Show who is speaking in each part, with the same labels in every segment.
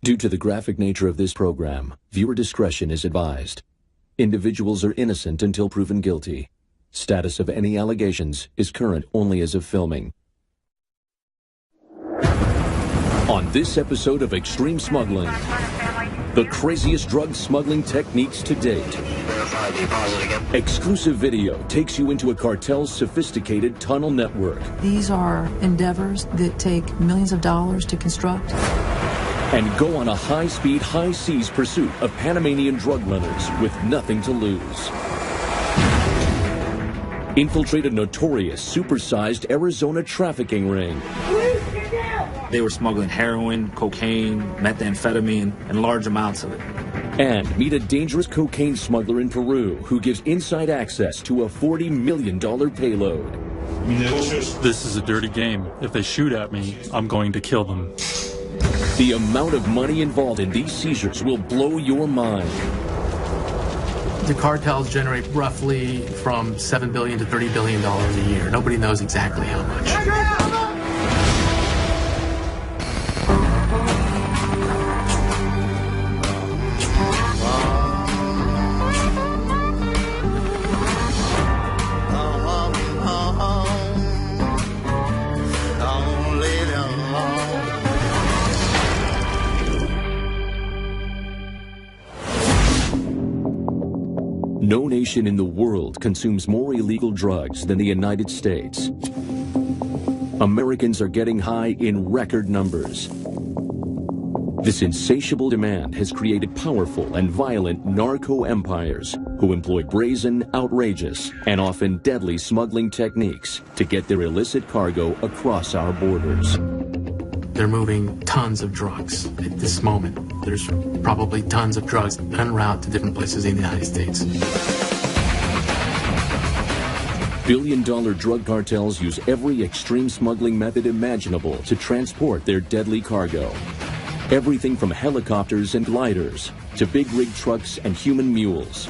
Speaker 1: Due to the graphic nature of this program, viewer discretion is advised. Individuals are innocent until proven guilty. Status of any allegations is current only as of filming. On this episode of Extreme Smuggling, the craziest drug smuggling techniques to date. Exclusive video takes you into a cartel's sophisticated tunnel network.
Speaker 2: These are endeavors that take millions of dollars to construct.
Speaker 1: And go on a high-speed, high-seas pursuit of Panamanian drug runners with nothing to lose. Infiltrate a notorious, supersized Arizona trafficking ring.
Speaker 3: They were smuggling heroin, cocaine, methamphetamine, and large amounts of it.
Speaker 1: And meet a dangerous cocaine smuggler in Peru who gives inside access to a $40 million payload.
Speaker 4: This is a dirty game. If they shoot at me, I'm going to kill them.
Speaker 1: The amount of money involved in these seizures will blow your mind.
Speaker 5: The cartels generate roughly from $7 billion to $30 billion a year. Nobody knows exactly how much.
Speaker 1: No nation in the world consumes more illegal drugs than the United States. Americans are getting high in record numbers. This insatiable demand has created powerful and violent narco empires who employ brazen, outrageous, and often deadly smuggling techniques to get their illicit cargo across our borders.
Speaker 5: They're moving tons of drugs at this moment. There's probably tons of drugs en route to different places in the United States.
Speaker 1: Billion-dollar drug cartels use every extreme smuggling method imaginable to transport their deadly cargo. Everything from helicopters and gliders to big rig trucks and human mules.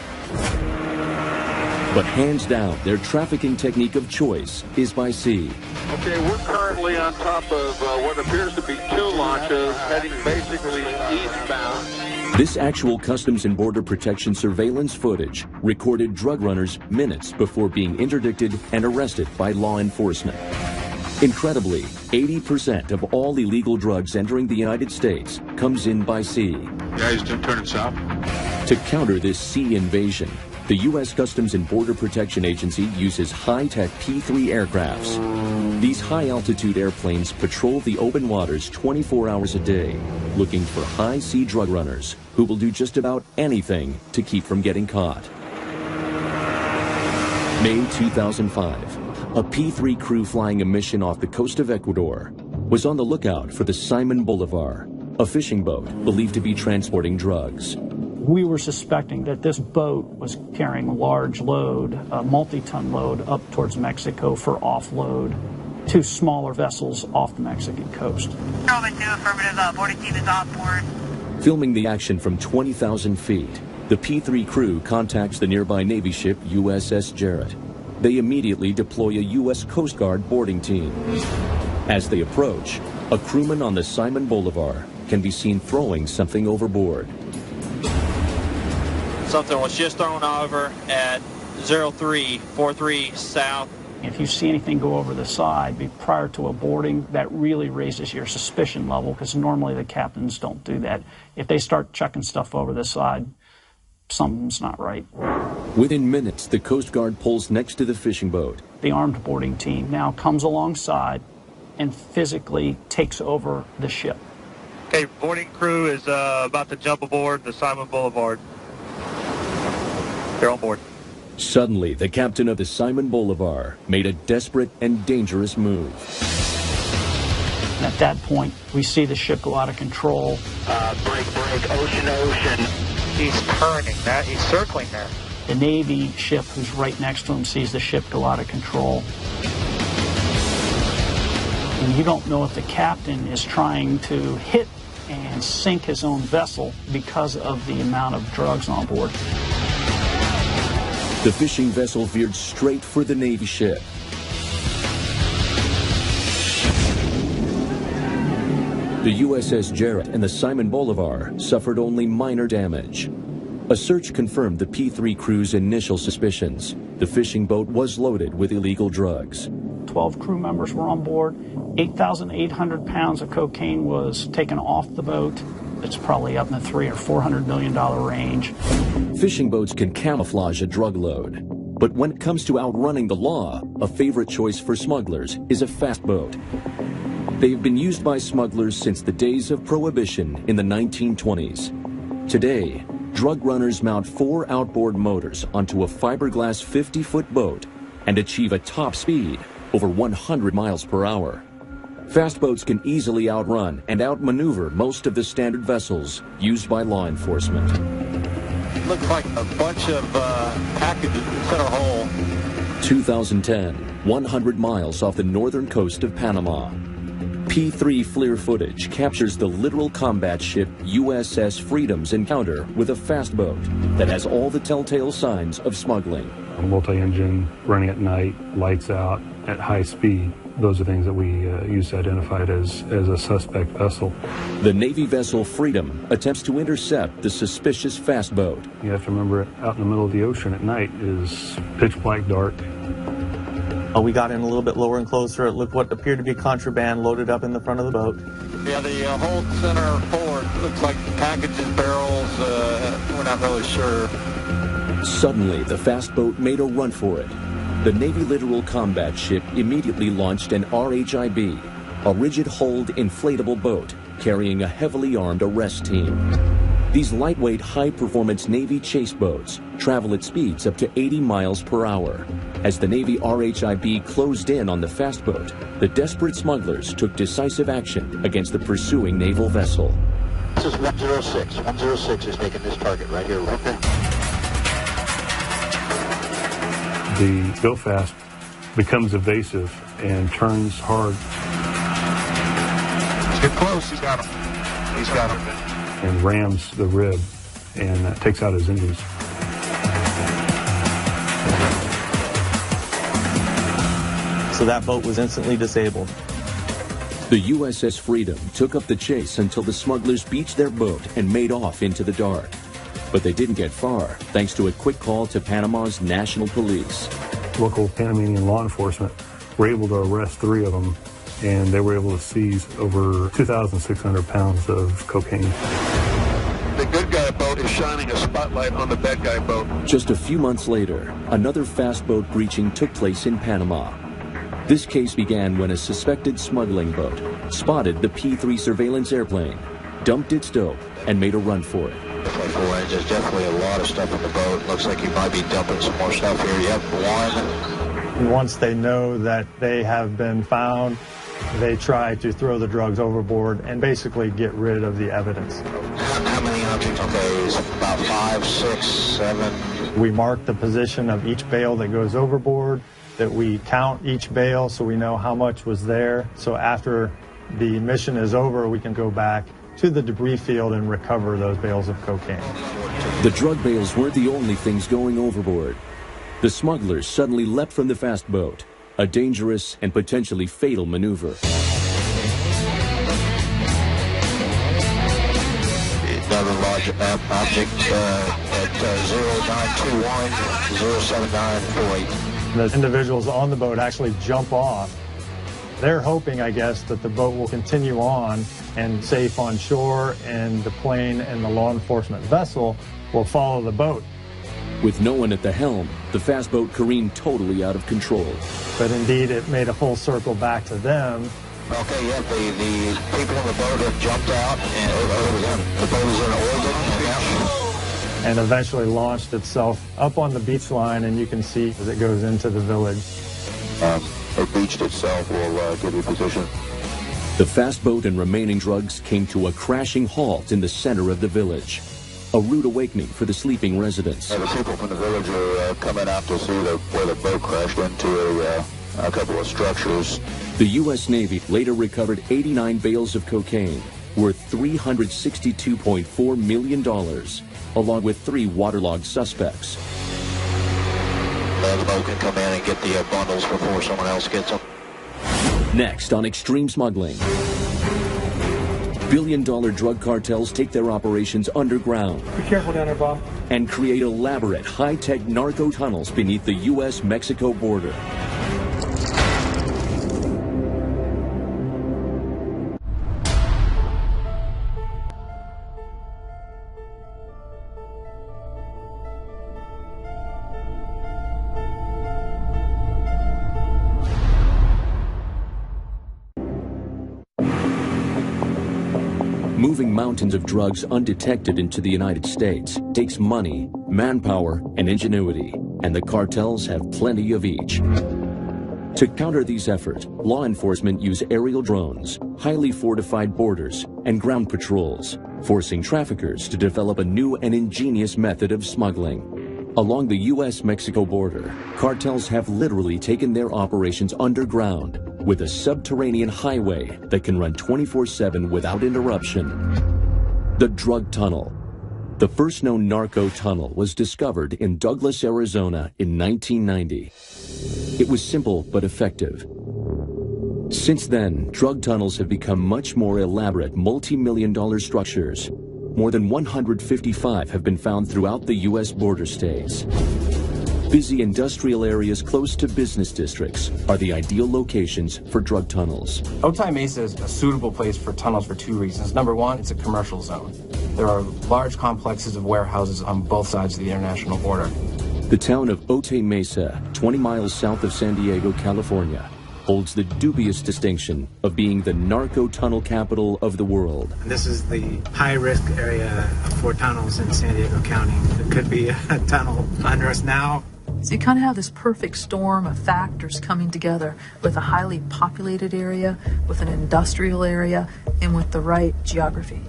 Speaker 1: But hands down, their trafficking technique of choice is by sea.
Speaker 6: Okay, we're currently on top of what appears to be two launches heading basically eastbound.
Speaker 1: This actual Customs and Border Protection surveillance footage recorded drug runners minutes before being interdicted and arrested by law enforcement. Incredibly, 80% of all illegal drugs entering the United States comes in by sea.
Speaker 6: Guys, don't turn it south.
Speaker 1: To counter this sea invasion, the U.S. Customs and Border Protection Agency uses high-tech P-3 aircrafts. These high-altitude airplanes patrol the open waters 24 hours a day, looking for high-sea drug runners who will do just about anything to keep from getting caught. May 2005, a P-3 crew flying a mission off the coast of Ecuador was on the lookout for the Simon Bolivar, a fishing boat believed to be transporting drugs.
Speaker 7: We were suspecting that this boat was carrying a large load, a multi-ton load, up towards Mexico for offload to smaller vessels off the Mexican coast.
Speaker 8: Roman 2, affirmative, boarding team is on board.
Speaker 1: Filming the action from 20,000 feet, the P-3 crew contacts the nearby Navy ship USS Jarrett. They immediately deploy a U.S. Coast Guard boarding team. As they approach, a crewman on the Simon Bolivar can be seen throwing something overboard.
Speaker 9: Something was just thrown over at 0343 south.
Speaker 7: If you see anything go over the side prior to a boarding, that really raises your suspicion level, because normally the captains don't do that. If they start chucking stuff over the side, something's not right.
Speaker 1: Within minutes, the Coast Guard pulls next to the fishing boat.
Speaker 7: The armed boarding team now comes alongside and physically takes over the ship.
Speaker 9: Okay, boarding crew is about to jump aboard the Simon Boulevard. They're on board.
Speaker 1: Suddenly, the captain of the Simon Bolivar made a desperate and dangerous move.
Speaker 7: And at that point, we see the ship go out of control.
Speaker 6: Break, ocean.
Speaker 9: He's turning that. He's circling that.
Speaker 7: The Navy ship, who's right next to him, sees the ship go out of control. And you don't know if the captain is trying to hit and sink his own vessel because of the amount of drugs on board.
Speaker 1: The fishing vessel veered straight for the Navy ship. The USS Jarrett and the Simon Bolivar suffered only minor damage. A search confirmed the P-3 crew's initial suspicions. The fishing boat was loaded with illegal drugs.
Speaker 7: 12 crew members were on board. 8,800 pounds of cocaine was taken off the boat. It's probably up in the $300 or $400 million range.
Speaker 1: Fishing boats can camouflage a drug load. But when it comes to outrunning the law, a favorite choice for smugglers is a fast boat. They've been used by smugglers since the days of Prohibition in the 1920s. Today, drug runners mount 4 outboard motors onto a fiberglass 50-foot boat and achieve a top speed over 100 miles per hour. Fast boats can easily outrun and outmaneuver most of the standard vessels used by law enforcement.
Speaker 9: Looks like a bunch of packages in the center hole.
Speaker 1: 2010, 100 miles off the northern coast of Panama. P-3 FLIR footage captures the literal combat ship USS Freedom's encounter with a fast boat that has all the telltale signs of smuggling.
Speaker 10: A multi-engine, running at night, lights out, at high speed. Those are things that we use to identify it as a suspect vessel.
Speaker 1: The Navy vessel Freedom attempts to intercept the suspicious fast boat.
Speaker 10: You have to remember, out in the middle of the ocean at night is pitch black dark.
Speaker 11: We got in a little bit lower and closer. It looked what appeared to be contraband loaded up in the front of the boat.
Speaker 9: Yeah, the whole center forward looks like packages, barrels. We're not really sure.
Speaker 1: Suddenly, the fast boat made a run for it. The Navy littoral combat ship immediately launched an RHIB, a rigid-hulled inflatable boat carrying a heavily armed arrest team. These lightweight, high-performance Navy chase boats travel at speeds up to 80 miles per hour. As the Navy RHIB closed in on the fast boat, the desperate smugglers took decisive action against the pursuing naval vessel.
Speaker 12: This is 106. 106 is taking this target right here. Okay.
Speaker 10: The go fast becomes evasive and turns hard.
Speaker 12: Get close. He's got him. He's got him.
Speaker 10: And rams the rib and takes out his engines.
Speaker 11: So that boat was instantly disabled.
Speaker 1: The USS Freedom took up the chase until the smugglers beached their boat and made off into the dark. But they didn't get far, thanks to a quick call to Panama's National Police.
Speaker 10: Local Panamanian law enforcement were able to arrest 3 of them, and they were able to seize over 2,600 pounds of cocaine.
Speaker 6: The good guy boat is shining a spotlight on the bad guy boat.
Speaker 1: Just a few months later, another fast boat breaching took place in Panama. This case began when a suspected smuggling boat spotted the P-3 surveillance airplane, dumped its dope, and made a run for it.
Speaker 12: There's definitely a lot of stuff on the boat. Looks like he might be dumping some more stuff here. Yep, one.
Speaker 13: Once they know that they have been found, they try to throw the drugs overboard and basically get rid of the evidence.
Speaker 12: How many objects? Okay, it's about 5, 6, 7.
Speaker 13: We mark the position of each bale that goes overboard, that we count each bale so we know how much was there. So after the mission is over, we can go back to the debris field and recover those bales of cocaine.
Speaker 1: The drug bales weren't the only things going overboard. The smugglers suddenly leapt from the fast boat, a dangerous and potentially fatal maneuver.
Speaker 12: Another large object at 0921-07948.
Speaker 13: The individuals on the boat actually jump off. They're hoping, I guess, that the boat will continue on and safe on shore, and the plane and the law enforcement vessel will follow the boat.
Speaker 1: With no one at the helm, the fast boat careened totally out of control.
Speaker 13: But indeed, it made a full circle back to them.
Speaker 12: Okay, yeah, the people on the boat have jumped out, and the boat is in orbit.
Speaker 13: And eventually launched itself up on the beach line, and you can see as it goes into the village.
Speaker 12: It beached itself. We'll give you position.
Speaker 1: The fast boat and remaining drugs came to a crashing halt in the center of the village. A rude awakening for the sleeping residents.
Speaker 12: The people from the village are coming out to see where the boat crashed into a couple of structures.
Speaker 1: The U.S. Navy later recovered 89 bales of cocaine, worth $362.4 million, along with 3 waterlogged suspects.
Speaker 12: The boat can come in and get the bundles before someone else gets them.
Speaker 1: Next on Extreme Smuggling. billion-dollar drug cartels take their operations underground.
Speaker 14: Be careful down there, Bob.
Speaker 1: And create elaborate, high-tech narco tunnels beneath the U.S.-Mexico border. Moving mountains of drugs undetected into the United States takes money, manpower, and ingenuity, and the cartels have plenty of each. To counter these efforts, law enforcement use aerial drones, highly fortified borders, and ground patrols, forcing traffickers to develop a new and ingenious method of smuggling. Along the U.S.-Mexico border, cartels have literally taken their operations underground, with a subterranean highway that can run 24/7 without interruption. The drug tunnel. The first known narco tunnel was discovered in Douglas, Arizona in 1990. It was simple but effective. Since then, drug tunnels have become much more elaborate multi-million-dollar structures. More than 155 have been found throughout the U.S. border states. Busy industrial areas close to business districts are the ideal locations for drug tunnels.
Speaker 15: Otay Mesa is a suitable place for tunnels for two reasons. Number one, it's a commercial zone. There are large complexes of warehouses on both sides of the international border.
Speaker 1: The town of Otay Mesa, 20 miles south of San Diego, California, holds the dubious distinction of being the narco tunnel capital of the world.
Speaker 16: This is the high-risk area for tunnels in San Diego County. There could be a tunnel under us now.
Speaker 2: So you kind of have this perfect storm of factors coming together with a highly populated area, with an industrial area, and with the right geography.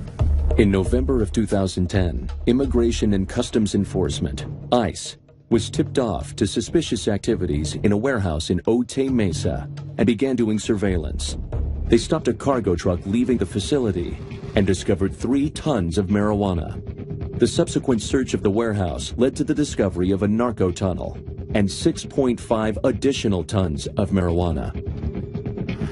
Speaker 1: In November of 2010, Immigration and Customs Enforcement, ICE, was tipped off to suspicious activities in a warehouse in Otay Mesa and began doing surveillance. They stopped a cargo truck leaving the facility and discovered 3 tons of marijuana. The subsequent search of the warehouse led to the discovery of a narco tunnel and 6.5 additional tons of marijuana.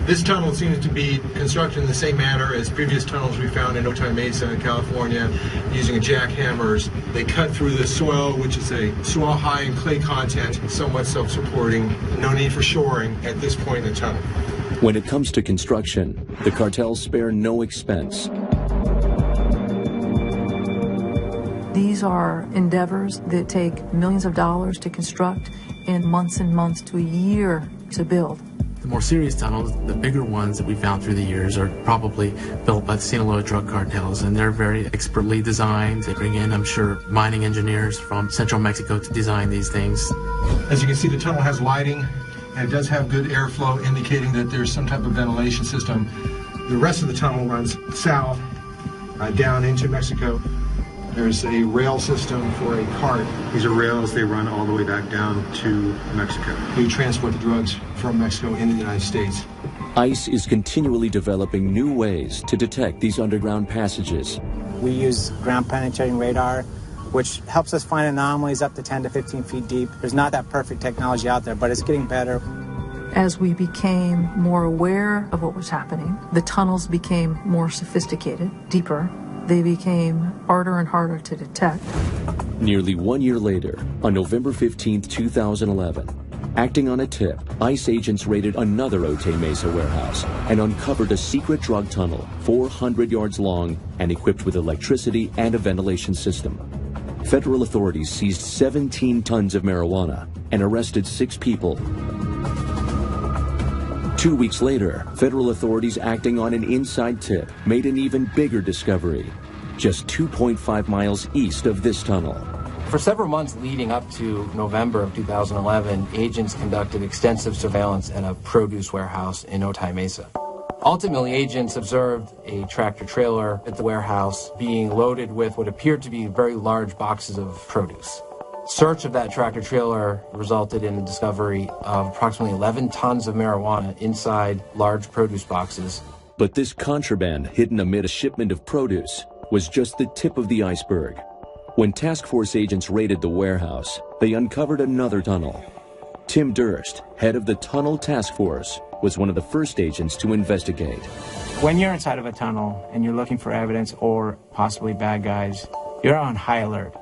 Speaker 17: This tunnel seems to be constructed in the same manner as previous tunnels we found in Otay Mesa, California, using jackhammers. They cut through the soil, which is a soil high in clay content, somewhat self-supporting. No need for shoring at this point in the tunnel.
Speaker 1: When it comes to construction, the cartels spare no expense.
Speaker 2: These are endeavors that take millions of dollars to construct and months to a year to build.
Speaker 5: The more serious tunnels, the bigger ones that we found through the years, are probably built by the Sinaloa drug cartels, and they're very expertly designed. They bring in, I'm sure, mining engineers from central Mexico to design these things.
Speaker 17: As you can see, the tunnel has lighting, and it does have good airflow, indicating that there's some type of ventilation system. The rest of the tunnel runs south, down into Mexico. There's a rail system for a cart. These are rails, they run all the way back down to Mexico. We transport the drugs from Mexico into the United States.
Speaker 1: ICE is continually developing new ways to detect these underground passages.
Speaker 16: We use ground penetrating radar, which helps us find anomalies up to 10 to 15 feet deep. There's not that perfect technology out there, but it's getting better.
Speaker 2: As we became more aware of what was happening, the tunnels became more sophisticated, deeper. They became harder and harder to detect.
Speaker 1: Nearly 1 year later, on November 15, 2011, acting on a tip, ICE agents raided another Otay Mesa warehouse and uncovered a secret drug tunnel 400 yards long and equipped with electricity and a ventilation system. Federal authorities seized 17 tons of marijuana and arrested 6 people. 2 weeks later, federal authorities acting on an inside tip made an even bigger discovery, just 2.5 miles east of this tunnel.
Speaker 15: For several months leading up to November of 2011, agents conducted extensive surveillance at a produce warehouse in Otay Mesa. Ultimately, agents observed a tractor-trailer at the warehouse being loaded with what appeared to be very large boxes of produce. Search of that tractor-trailer resulted in the discovery of approximately 11 tons of marijuana inside large produce boxes.
Speaker 1: But this contraband hidden amid a shipment of produce was just the tip of the iceberg. When task force agents raided the warehouse, they uncovered another tunnel. Tim Durst, head of the tunnel task force, was one of the first agents to investigate.
Speaker 16: When you're inside of a tunnel and you're looking for evidence or possibly bad guys, you're on high alert.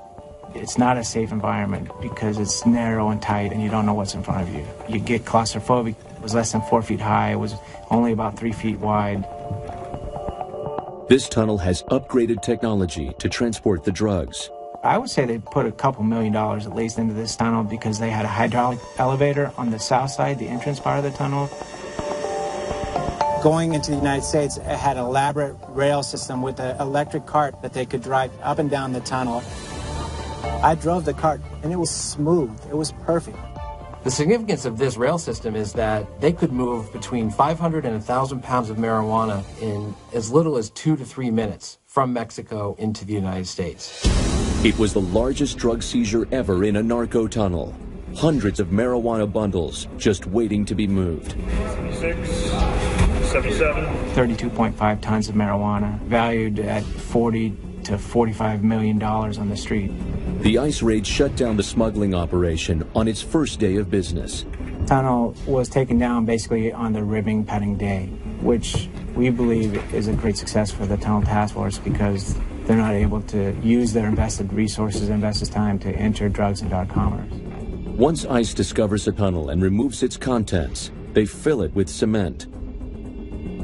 Speaker 16: It's not a safe environment because it's narrow and tight and you don't know what's in front of you. You get claustrophobic. It was less than 4 feet high. It was only about 3 feet wide.
Speaker 1: This tunnel has upgraded technology to transport the drugs.
Speaker 16: I would say they put a couple $1 million at least into this tunnel because they had a hydraulic elevator on the south side, the entrance part of the tunnel. Going into the United States, it had an elaborate rail system with an electric cart that they could drive up and down the tunnel. I drove the cart and it was smooth. It was perfect.
Speaker 15: The significance of this rail system is that they could move between 500 and 1,000 pounds of marijuana in as little as 2 to 3 minutes from Mexico into the United States.
Speaker 1: It was the largest drug seizure ever in a narco tunnel. Hundreds of marijuana bundles just waiting to be moved.
Speaker 16: 76, 77. 32.5 tons of marijuana, valued at $40 to $45 million on the street.
Speaker 1: The ICE raid shut down the smuggling operation on its first day of business.
Speaker 16: Tunnel was taken down basically on the ribbon cutting day, which we believe is a great success for the Tunnel Task Force because they're not able to use their invested resources, invested time to enter drugs into our commerce.
Speaker 1: Once ICE discovers a tunnel and removes its contents, they fill it with cement.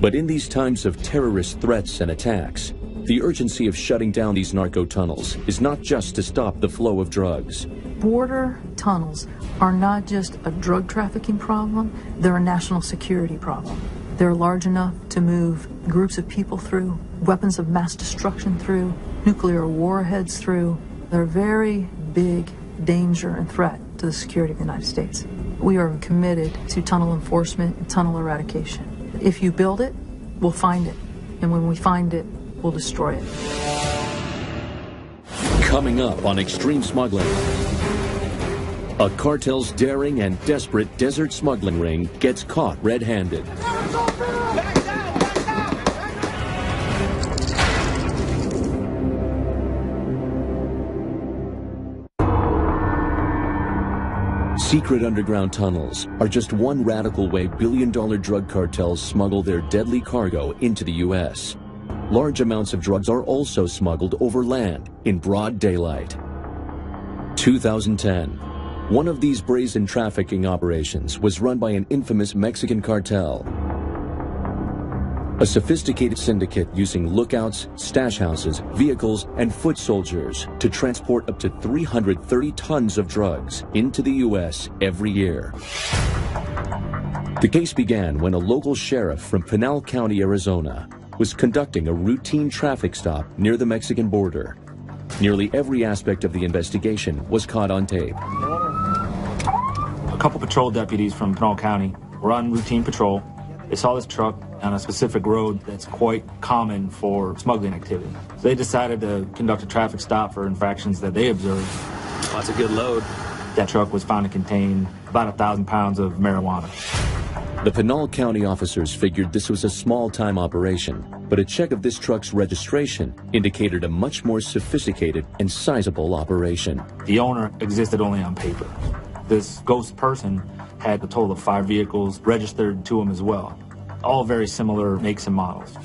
Speaker 1: But in these times of terrorist threats and attacks, the urgency of shutting down these narco tunnels is not just to stop the flow of drugs.
Speaker 2: Border tunnels are not just a drug trafficking problem, they're a national security problem. They're large enough to move groups of people through, weapons of mass destruction through, nuclear warheads through. They're a very big danger and threat to the security of the United States. We are committed to tunnel enforcement and tunnel eradication. If you build it, we'll find it. And when we find it, we'll destroy it.
Speaker 1: Coming up on Extreme Smuggling, a cartel's daring and desperate desert smuggling ring gets caught red-handed. Secret underground tunnels are just one radical way billion-dollar drug cartels smuggle their deadly cargo into the U.S. Large amounts of drugs are also smuggled over land in broad daylight. 2010. One of these brazen trafficking operations was run by an infamous Mexican cartel. A sophisticated syndicate using lookouts, stash houses, vehicles, and foot soldiers to transport up to 330 tons of drugs into the U.S. every year. The case began when a local sheriff from Pinal County, Arizona, was conducting a routine traffic stop near the Mexican border. Nearly every aspect of the investigation was caught on tape.
Speaker 3: A couple patrol deputies from Pinal County were on routine patrol. They saw this truck on a specific road that's quite common for smuggling activity. So they decided to conduct a traffic stop for infractions that they observed.
Speaker 14: Well, that's a good load.
Speaker 3: That truck was found to contain about 1,000 pounds of marijuana.
Speaker 1: The Pinal County officers figured this was a small-time operation, but a check of this truck's registration indicated a much more sophisticated and sizable operation.
Speaker 3: The owner existed only on paper. This ghost person had a total of 5 vehicles registered to him as well, all very similar makes and models.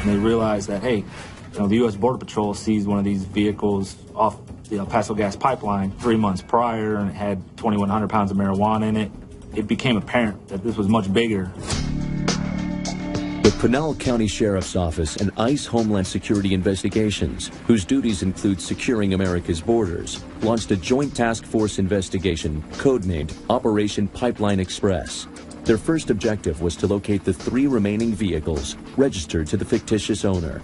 Speaker 3: And they realized that, hey, the U.S. Border Patrol seized one of these vehicles off the El Paso gas pipeline 3 months prior, and it had 2,100 pounds of marijuana in it. It became apparent that this was much bigger.
Speaker 1: The Pinal County Sheriff's Office and ICE Homeland Security Investigations, whose duties include securing America's borders, launched a joint task force investigation codenamed Operation Pipeline Express. Their first objective was to locate the 3 remaining vehicles registered to the fictitious owner.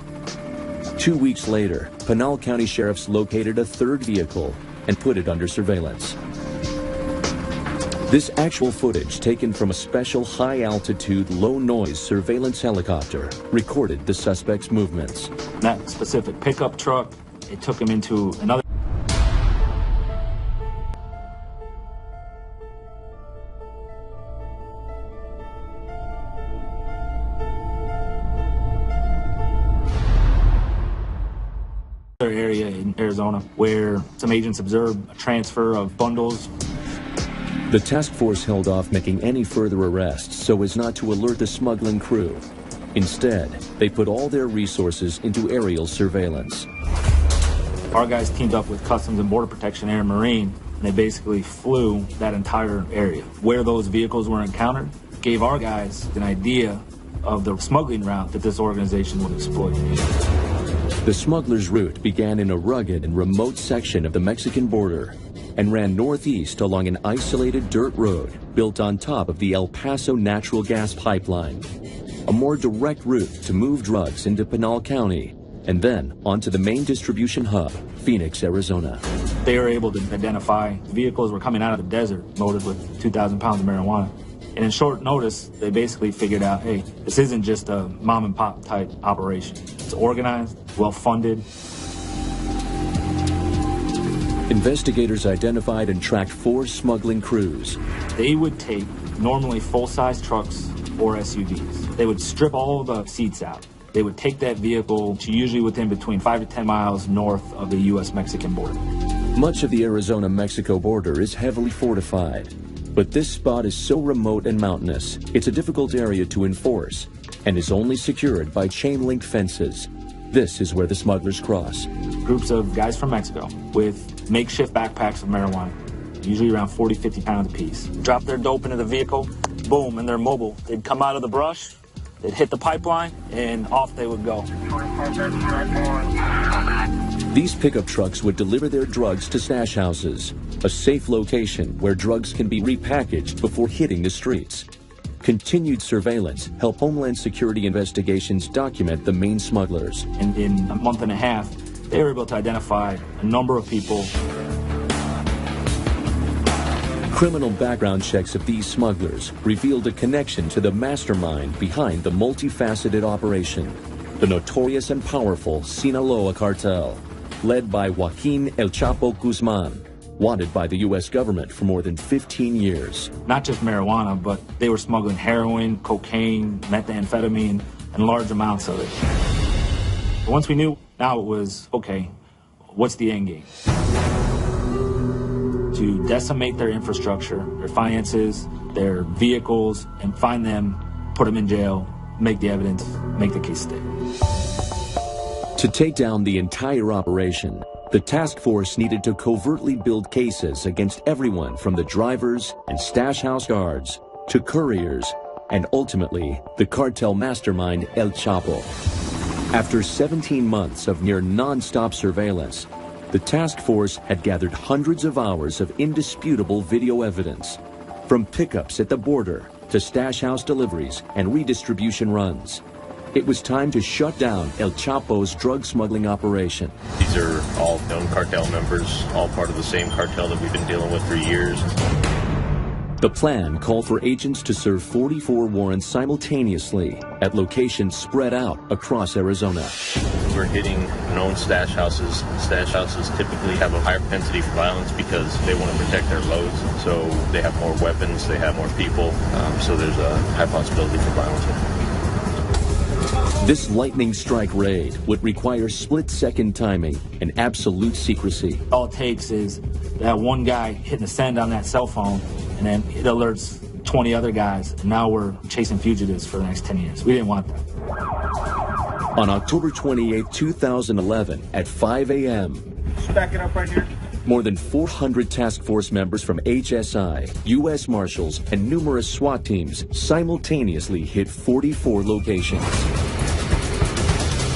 Speaker 1: 2 weeks later, Pinal County sheriffs located a 3rd vehicle and put it under surveillance. This actual footage, taken from a special high-altitude, low-noise surveillance helicopter, recorded the suspect's movements.
Speaker 3: That specific pickup truck, it took him into another area in Arizona where some agents observed a transfer of bundles.
Speaker 1: The task force held off making any further arrests so as not to alert the smuggling crew. Instead, they put all their resources into aerial surveillance.
Speaker 3: Our guys teamed up with Customs and Border Protection, Air and Marine, and they basically flew that entire area. Where those vehicles were encountered gave our guys an idea of the smuggling route that this organization would exploit.
Speaker 1: The smugglers' route began in a rugged and remote section of the Mexican border and ran northeast along an isolated dirt road built on top of the El Paso natural gas pipeline, a more direct route to move drugs into Pinal County and then onto the main distribution hub, Phoenix, Arizona.
Speaker 3: They were able to identify vehicles were coming out of the desert loaded with 2,000 pounds of marijuana. And in short notice, they basically figured out, hey, this isn't just a mom and pop type operation. It's organized, well-funded.
Speaker 1: Investigators identified and tracked 4 smuggling crews.
Speaker 3: They would take normally full-size trucks or SUVs. They would strip all the seats out. They would take that vehicle to usually within between 5 to 10 miles north of the U.S.-Mexican border.
Speaker 1: Much of the Arizona-Mexico border is heavily fortified, but this spot is so remote and mountainous, it's a difficult area to enforce and is only secured by chain-link fences. This is where the smugglers cross.
Speaker 3: Groups of guys from Mexico with makeshift backpacks of marijuana, usually around 40, 50 pounds apiece. Drop their dope into the vehicle, boom, and they're mobile. They'd come out of the brush, they'd hit the pipeline, and off they would go.
Speaker 1: These pickup trucks would deliver their drugs to stash houses, a safe location where drugs can be repackaged before hitting the streets. Continued surveillance helped Homeland Security investigations document the main smugglers.
Speaker 3: And in a month and a half, they were able to identify a number of people.
Speaker 1: Criminal background checks of these smugglers revealed a connection to the mastermind behind the multifaceted operation, the notorious and powerful Sinaloa cartel, led by Joaquin El Chapo Guzman, wanted by the U.S. government for more than 15 years.
Speaker 3: Not just marijuana, but they were smuggling heroin, cocaine, methamphetamine, and large amounts of it. Once we knew, now it was, okay, what's the end game? To decimate their infrastructure, their finances, their vehicles, and find them, put them in jail, make the evidence, make the case stick.
Speaker 1: To take down the entire operation, the task force needed to covertly build cases against everyone from the drivers and stash house guards to couriers and ultimately the cartel mastermind El Chapo. After 17 months of near non-stop surveillance, the task force had gathered hundreds of hours of indisputable video evidence, from pickups at the border to stash house deliveries and redistribution runs. It was time to shut down El Chapo's drug smuggling operation.
Speaker 14: These are all known cartel members, all part of the same cartel that we've been dealing with for years.
Speaker 1: The plan called for agents to serve 44 warrants simultaneously at locations spread out across Arizona.
Speaker 14: We're hitting known stash houses. Stash houses typically have a higher propensity for violence because they want to protect their loads. So they have more weapons, they have more people, so there's a high possibility for violence.
Speaker 1: This lightning strike raid would require split-second timing and absolute secrecy.
Speaker 3: All it takes is that one guy hitting a send on that cell phone, and then it alerts 20 other guys, and now we're chasing fugitives for the next 10 years. We didn't want that.
Speaker 1: On October 28, 2011, at 5 a.m.,
Speaker 9: Back it up right here.
Speaker 1: more than 400 task force members from HSI, U.S. Marshals, and numerous SWAT teams simultaneously hit 44 locations.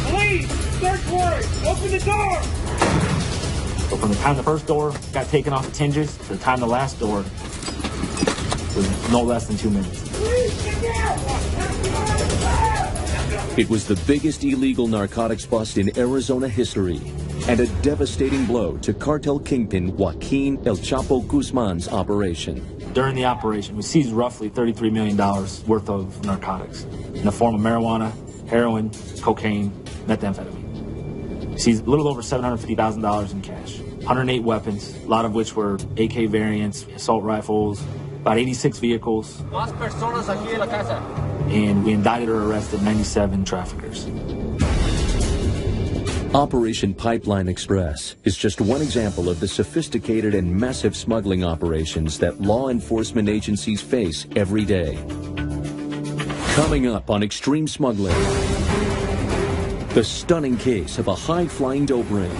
Speaker 9: Police! Search warrant! Open the door!
Speaker 3: So from the time the first door got taken off the hinges to the time the last door was no less than 2 minutes.
Speaker 1: It was the biggest illegal narcotics bust in Arizona history and a devastating blow to cartel kingpin Joaquin El Chapo Guzman's operation.
Speaker 3: During the operation, we seized roughly $33 million worth of narcotics in the form of marijuana, heroin, cocaine, methamphetamine. We seized a little over $750,000 in cash, 108 weapons, a lot of which were AK variants, assault rifles, about 86 vehicles. And we indicted or arrested 97 traffickers.
Speaker 1: Operation Pipeline Express is just one example of the sophisticated and massive smuggling operations that law enforcement agencies face every day. Coming up on Extreme Smuggling, the stunning case of a high-flying dope ring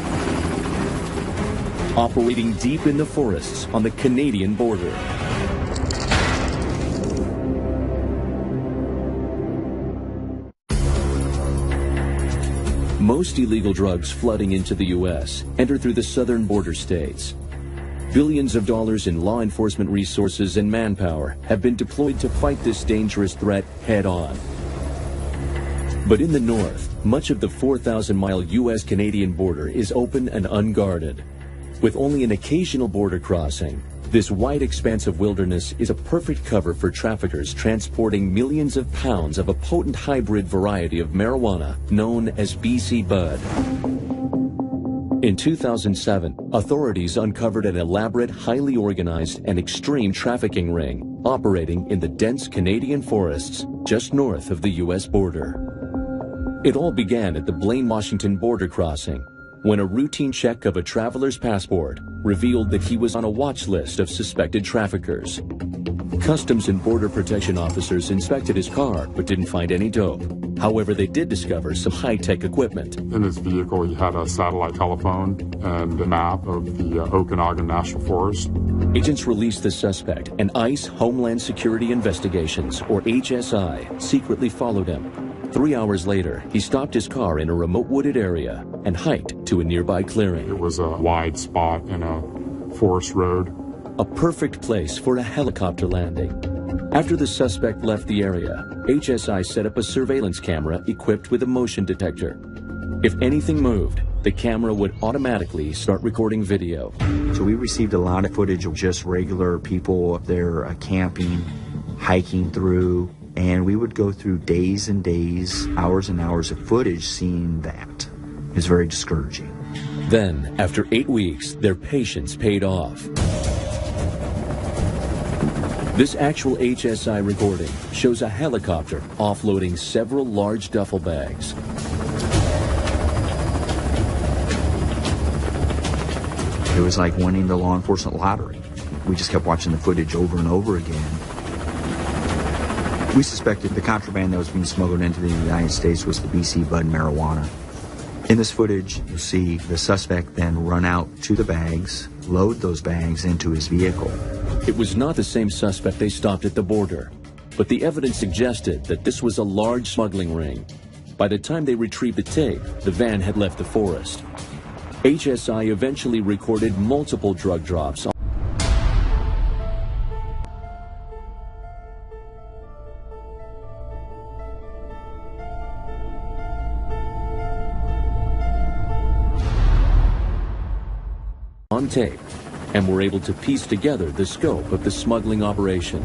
Speaker 1: operating deep in the forests on the Canadian border. Most illegal drugs flooding into the U.S. enter through the southern border states. Billions of dollars in law enforcement resources and manpower have been deployed to fight this dangerous threat head-on. But in the north, much of the 4,000-mile U.S.-Canadian border is open and unguarded. With only an occasional border crossing, this wide expanse of wilderness is a perfect cover for traffickers transporting millions of pounds of a potent hybrid variety of marijuana known as BC Bud. In 2007, authorities uncovered an elaborate, highly organized, and extreme trafficking ring operating in the dense Canadian forests just north of the U.S. border. It all began at the Blaine-Washington border crossing, when a routine check of a traveler's passport revealed that he was on a watch list of suspected traffickers. Customs and Border Protection officers inspected his car but didn't find any dope. However, they did discover some high-tech equipment.
Speaker 18: In his vehicle, he had a satellite telephone and a map of the Okanagan National Forest.
Speaker 1: Agents released the suspect, and ICE Homeland Security Investigations, or HSI, secretly followed him. 3 hours later, he stopped his car in a remote wooded area and hiked to a nearby clearing.
Speaker 18: It was a wide spot in a forest road.
Speaker 1: A perfect place for a helicopter landing. After the suspect left the area, HSI set up a surveillance camera equipped with a motion detector. If anything moved, the camera would automatically start recording video.
Speaker 19: So we received a lot of footage of just regular people up there camping, hiking through, and we would go through days and days, hours and hours of footage seeing that. It was very discouraging.
Speaker 1: Then, after 8 weeks, their patience paid off. This actual HSI recording shows a helicopter offloading several large duffel bags.
Speaker 19: It was like winning the law enforcement lottery. We just kept watching the footage over and over again. We suspected the contraband that was being smuggled into the United States was the BC Bud marijuana. In this footage, you'll see the suspect then run out to the bags, load those bags into his vehicle.
Speaker 1: It was not the same suspect they stopped at the border, but the evidence suggested that this was a large smuggling ring. By the time they retrieved the tape, the van had left the forest. HSI eventually recorded multiple drug drops on tape, and were able to piece together the scope of the smuggling operation.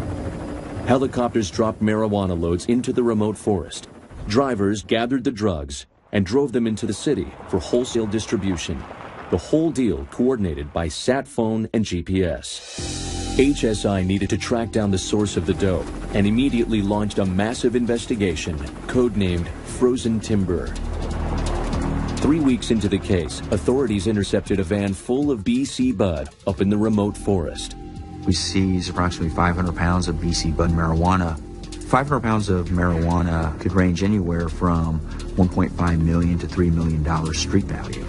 Speaker 1: Helicopters dropped marijuana loads into the remote forest. Drivers gathered the drugs and drove them into the city for wholesale distribution. The whole deal coordinated by sat phone and GPS. HSI needed to track down the source of the dope and immediately launched a massive investigation codenamed Frozen Timber. 3 weeks into the case, authorities intercepted a van full of BC Bud up in the remote forest.
Speaker 19: We seized approximately 500 pounds of BC Bud marijuana. 500 pounds of marijuana could range anywhere from $1.5 million to $3 million street value.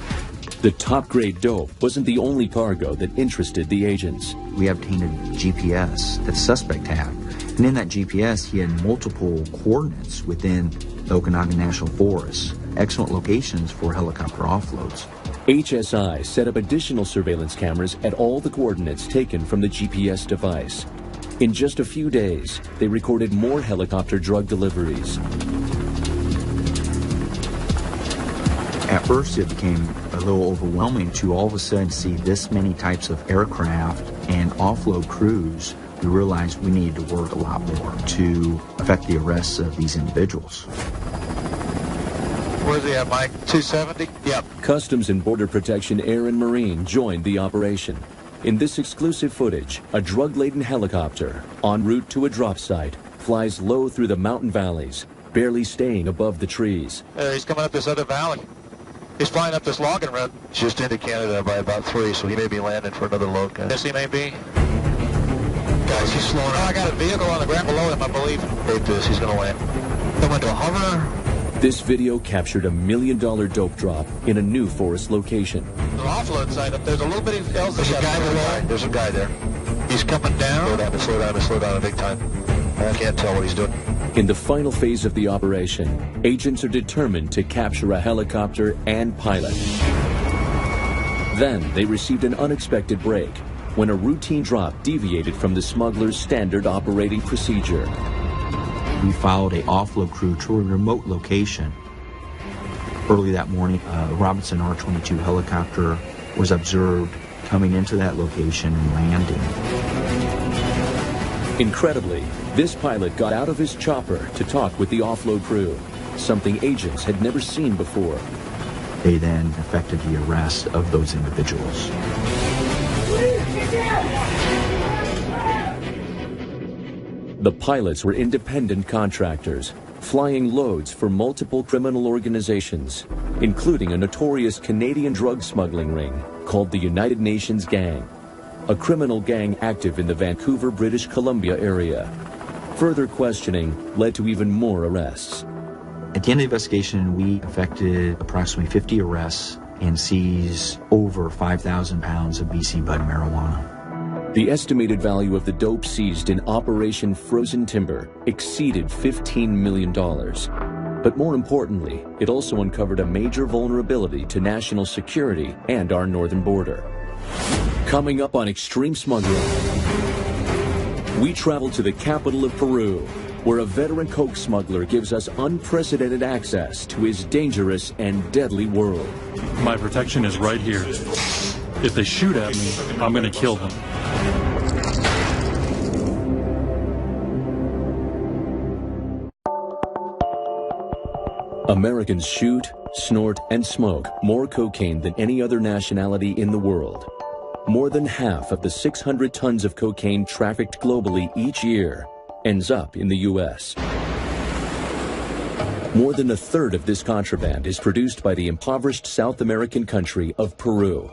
Speaker 1: The top-grade dope wasn't the only cargo that interested the agents.
Speaker 19: We obtained a GPS that the suspect had, and in that GPS he had multiple coordinates within the Okanagan National Forest. Excellent locations for helicopter offloads.
Speaker 1: HSI set up additional surveillance cameras at all the coordinates taken from the GPS device. In just a few days, they recorded more helicopter drug deliveries.
Speaker 19: At first, it became a little overwhelming to all of a sudden see this many types of aircraft and offload crews. We realized we needed to work a lot more to effect the arrests of these individuals.
Speaker 9: Where's he at, Mike? 270? Yep.
Speaker 1: Customs and Border Protection Air and Marine joined the operation. In this exclusive footage, a drug-laden helicopter, en route to a drop site, flies low through the mountain valleys, barely staying above the trees.
Speaker 9: He's coming up this other valley.
Speaker 12: He's flying up this logging road. Just into Canada by about 3, so he may be landing for another load. Yes, he may be. Guys, he's slowing. Oh, I got a vehicle on the ground below him, I believe. Take this, he's going to land. Coming to a hover.
Speaker 1: This video captured $1 million dope drop in a new forest location.
Speaker 12: The offload side up there's a little bit else. There's a guy below. There's a guy there. He's coming down. Slow down a big time. I can't tell what he's doing.
Speaker 1: In the final phase of the operation, agents are determined to capture a helicopter and pilot. Then they received an unexpected break when a routine drop deviated from the smugglers' standard operating procedure.
Speaker 19: We followed an offload crew to a remote location. Early that morning, a Robinson R-22 helicopter was observed coming into that location and landing.
Speaker 1: Incredibly, this pilot got out of his chopper to talk with the offload crew, something agents had never seen before.
Speaker 19: They then effected the arrest of those individuals.
Speaker 1: The pilots were independent contractors, flying loads for multiple criminal organizations, including a notorious Canadian drug smuggling ring called the United Nations Gang, a criminal gang active in the Vancouver, British Columbia area. Further questioning led to even more arrests.
Speaker 19: At the end of the investigation, we effected approximately 50 arrests and seized over 5,000 pounds of BC bud marijuana.
Speaker 1: The estimated value of the dope seized in Operation Frozen Timber exceeded $15 million. But more importantly, it also uncovered a major vulnerability to national security and our northern border. Coming up on Extreme Smuggling, we travel to the capital of Peru, where a veteran coke smuggler gives us unprecedented access to his dangerous and deadly world.
Speaker 4: My protection is right here. If they shoot at me, I'm going to kill them.
Speaker 1: Americans shoot, snort, and smoke more cocaine than any other nationality in the world. More than half of the 600 tons of cocaine trafficked globally each year ends up in the U.S. More than a third of this contraband is produced by the impoverished South American country of Peru.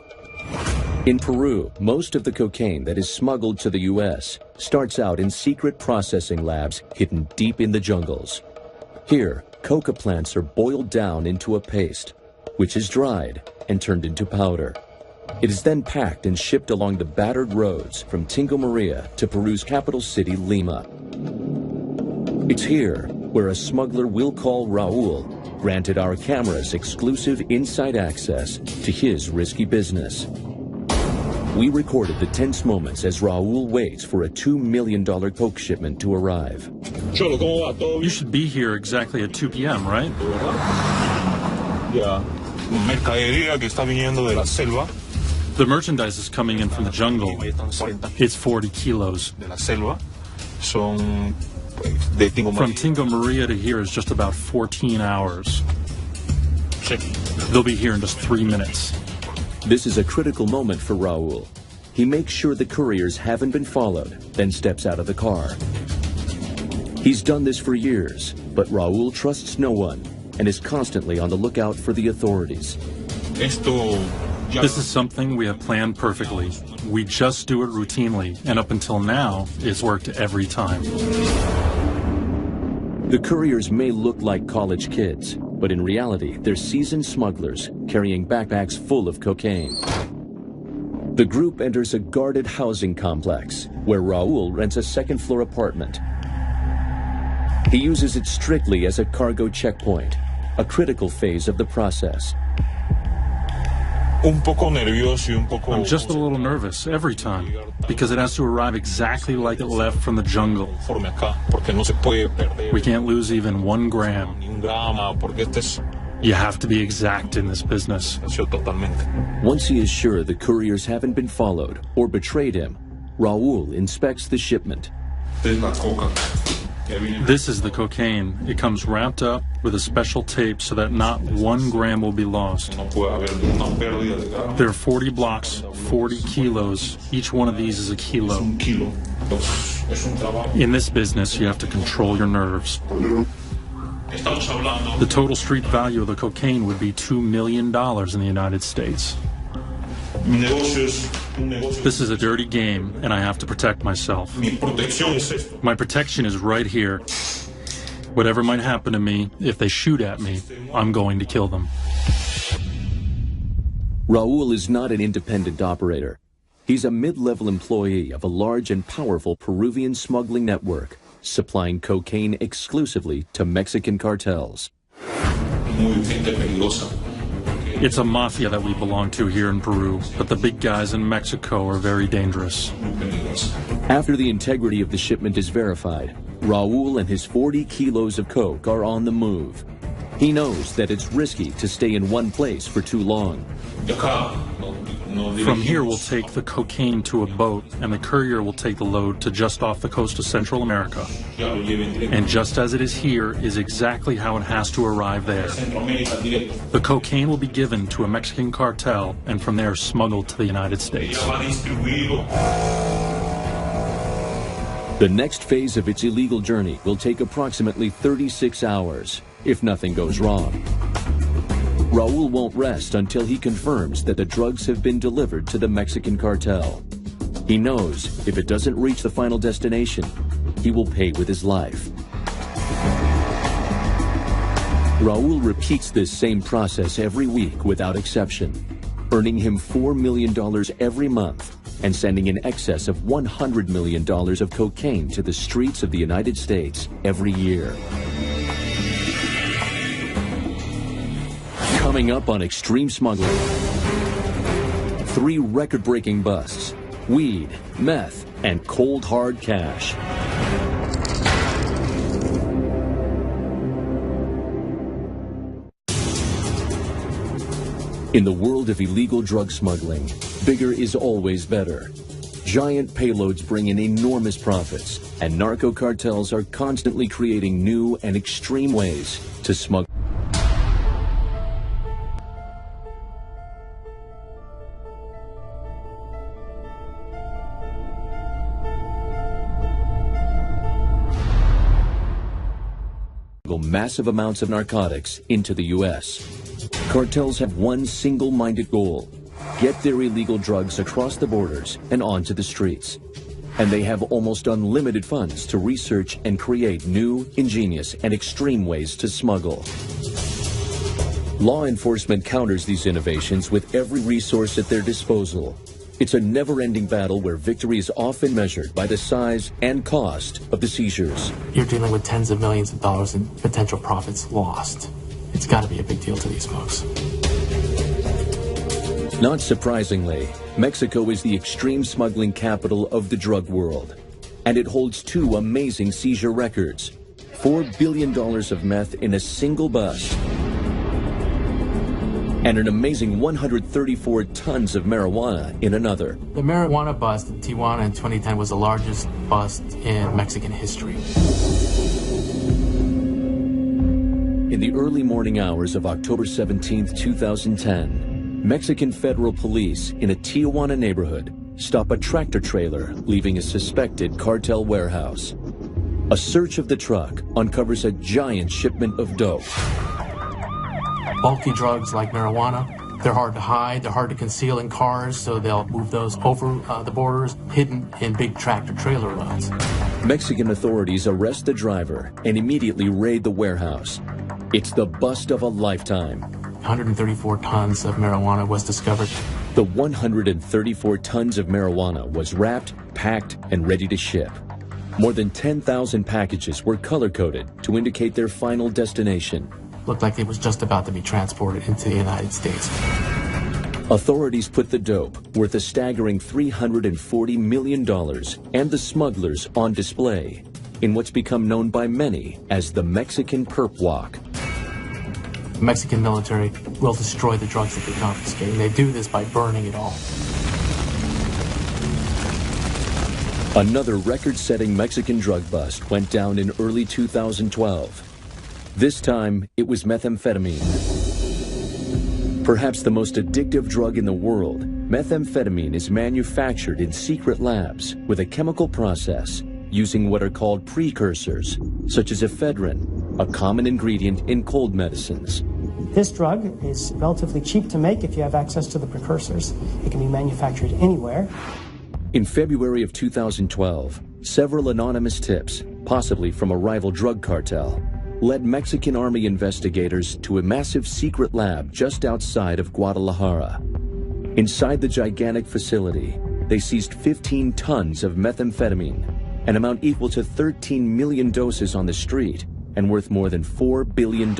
Speaker 1: In Peru, most of the cocaine that is smuggled to the U.S. starts out in secret processing labs hidden deep in the jungles. Here, coca plants are boiled down into a paste, which is dried and turned into powder. It is then packed and shipped along the battered roads from Tingo Maria to Peru's capital city, Lima. It's here where a smuggler we'll call Raul granted our cameras exclusive inside access to his risky business. We recorded the tense moments as Raul waits for a $2 million coke shipment to arrive.
Speaker 4: You should be here exactly at 2 p.m., right?
Speaker 20: Yeah. Mercadería que está viniendo de la selva.
Speaker 4: The merchandise is coming in from the jungle. It's 40 kilos.
Speaker 20: From
Speaker 4: Tingo Maria to here is just about 14 hours. They'll be here in just 3 minutes.
Speaker 1: This is a critical moment for Raul. He makes sure the couriers haven't been followed, then steps out of the car. He's done this for years, but Raul trusts no one and is constantly on the lookout for the authorities.
Speaker 4: This is something we have planned perfectly. We just do it routinely, and up until now, it's worked every time.
Speaker 1: The couriers may look like college kids, but in reality, they're seasoned smugglers carrying backpacks full of cocaine. The group enters a guarded housing complex where Raul rents a second-floor apartment. He uses it strictly as a cargo checkpoint, a critical phase of the process.
Speaker 4: I'm just a little nervous every time because it has to arrive exactly like it left from the jungle. We can't lose even 1 gram. You have to be exact in this business.
Speaker 1: Once he is sure the couriers haven't been followed or betrayed him, Raul inspects the shipment.
Speaker 4: This is the cocaine. It comes wrapped up with a special tape so that not 1 gram will be lost. There are 40 blocks, 40 kilos. Each one of these is a kilo. In this business, you have to control your nerves. The total street value of the cocaine would be $2 million in the United States. This is a dirty game, and I have to protect myself. My protection is right here. Whatever might happen to me, if they shoot at me, I'm going to kill them.
Speaker 1: Raul is not an independent operator. He's a mid-level employee of a large and powerful Peruvian smuggling network, supplying cocaine exclusively to Mexican cartels.
Speaker 4: It's a mafia that we belong to here in Peru, but the big guys in Mexico are very dangerous.
Speaker 1: After the integrity of the shipment is verified, Raul and his 40 kilos of coke are on the move. He knows that it's risky to stay in one place for too long.
Speaker 4: From here, we'll take the cocaine to a boat, and the courier will take the load to just off the coast of Central America. And just as it is here is exactly how it has to arrive there. The cocaine will be given to a Mexican cartel, and from there smuggled to the United States.
Speaker 1: The next phase of its illegal journey will take approximately 36 hours, if nothing goes wrong. Raul won't rest until he confirms that the drugs have been delivered to the Mexican cartel. He knows if it doesn't reach the final destination, he will pay with his life. Raul repeats this same process every week without exception, earning him $4 million every month and sending in excess of $100 million of cocaine to the streets of the United States every year. Coming up on Extreme Smuggling, 3 record-breaking busts, weed, meth, and cold hard cash. In the world of illegal drug smuggling, bigger is always better. Giant payloads bring in enormous profits, and narco cartels are constantly creating new and extreme ways to smuggle. Massive amounts of narcotics into the U.S. Cartels have one single-minded goal: get their illegal drugs across the borders and onto the streets. And they have almost unlimited funds to research and create new, ingenious, and extreme ways to smuggle. Law enforcement counters these innovations with every resource at their disposal. It's a never-ending battle where victory is often measured by the size and cost of the seizures.
Speaker 5: You're dealing with tens of millions of dollars in potential profits lost. It's got to be a big deal to these folks.
Speaker 1: Not surprisingly, Mexico is the extreme smuggling capital of the drug world. And it holds 2 amazing seizure records: $4 billion of meth in a single bust, and an amazing 134 tons of marijuana in another.
Speaker 5: The marijuana bust in Tijuana in 2010 was the largest bust in Mexican history.
Speaker 1: In the early morning hours of October 17, 2010, Mexican federal police in a Tijuana neighborhood stop a tractor trailer leaving a suspected cartel warehouse. A search of the truck uncovers a giant shipment of dope.
Speaker 5: Bulky drugs like marijuana, they're hard to hide, they're hard to conceal in cars, so they'll move those over the borders, hidden in big tractor trailer loads.
Speaker 1: Mexican authorities arrest the driver and immediately raid the warehouse. It's the bust of a lifetime.
Speaker 5: 134 tons of marijuana was discovered.
Speaker 1: The 134 tons of marijuana was wrapped, packed, and ready to ship. More than 10,000 packages were color-coded to indicate their final destination.
Speaker 5: Looked like it was just about to be transported into the United States.
Speaker 1: Authorities put the dope, worth a staggering $340 million, and the smugglers on display in what's become known by many as the Mexican Perp Walk.
Speaker 5: The Mexican military will destroy the drugs that they confiscate, and they do this by burning it all.
Speaker 1: Another record-setting Mexican drug bust went down in early 2012. This time, it was methamphetamine. Perhaps the most addictive drug in the world, methamphetamine is manufactured in secret labs with a chemical process using what are called precursors, such as ephedrine, a common ingredient in cold medicines.
Speaker 21: This drug is relatively cheap to make if you have access to the precursors. It can be manufactured anywhere.
Speaker 1: In February of 2012, several anonymous tips, possibly from a rival drug cartel, led Mexican Army investigators to a massive secret lab just outside of Guadalajara. Inside the gigantic facility, they seized 15 tons of methamphetamine, an amount equal to 13 million doses on the street and worth more than $4 billion.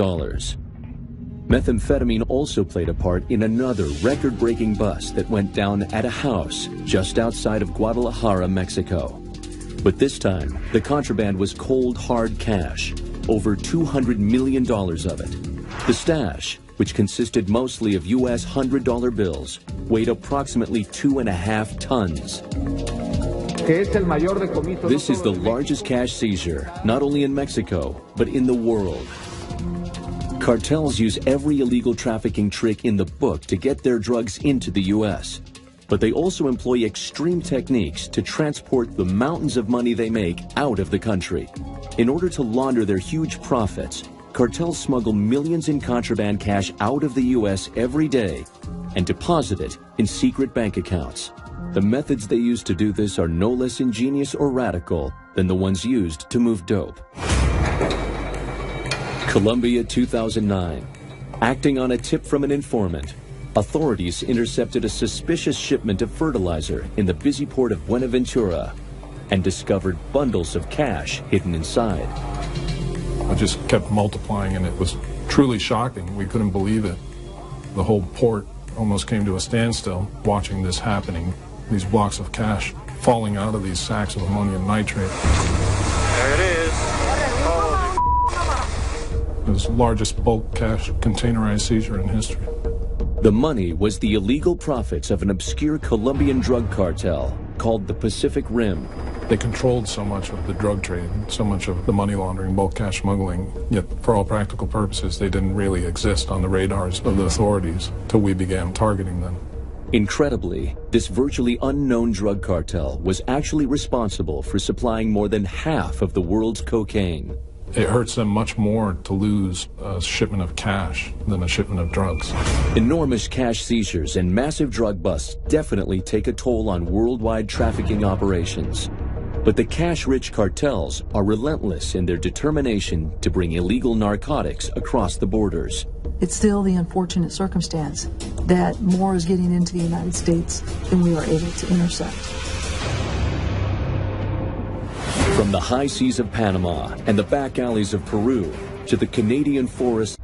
Speaker 1: Methamphetamine also played a part in another record-breaking bust that went down at a house just outside of Guadalajara, Mexico. But this time, the contraband was cold, hard cash, over $200 million of it. The stash, which consisted mostly of U.S. $100 bills, weighed approximately 2.5 tons. This is the largest cash seizure, not only in Mexico, but in the world. Cartels use every illegal trafficking trick in the book to get their drugs into the U.S., but they also employ extreme techniques to transport the mountains of money they make out of the country. In order to launder their huge profits, cartels smuggle millions in contraband cash out of the U.S. every day and deposit it in secret bank accounts. The methods they use to do this are no less ingenious or radical than the ones used to move dope. Colombia, 2009. Acting on a tip from an informant, authorities intercepted a suspicious shipment of fertilizer in the busy port of Buenaventura and discovered bundles of cash hidden inside.
Speaker 22: It just kept multiplying, and it was truly shocking. We couldn't believe it. The whole port almost came to a standstill watching this happening. These blocks of cash falling out of these sacks of ammonium nitrate.
Speaker 6: There it is.
Speaker 22: It was the largest bulk cash containerized seizure in history.
Speaker 1: The money was the illegal profits of an obscure Colombian drug cartel called the Pacific Rim.
Speaker 22: They controlled so much of the drug trade, so much of the money laundering, bulk cash smuggling, yet for all practical purposes, they didn't really exist on the radars of the authorities till we began targeting them.
Speaker 1: Incredibly, this virtually unknown drug cartel was actually responsible for supplying more than half of the world's cocaine.
Speaker 22: It hurts them much more to lose a shipment of cash than a shipment of drugs.
Speaker 1: Enormous cash seizures and massive drug busts definitely take a toll on worldwide trafficking operations. But the cash-rich cartels are relentless in their determination to bring illegal narcotics across the borders.
Speaker 2: It's still the unfortunate circumstance that more is getting into the United States than we are able to intercept.
Speaker 1: From the high seas of Panama and the back alleys of Peru to the Canadian forests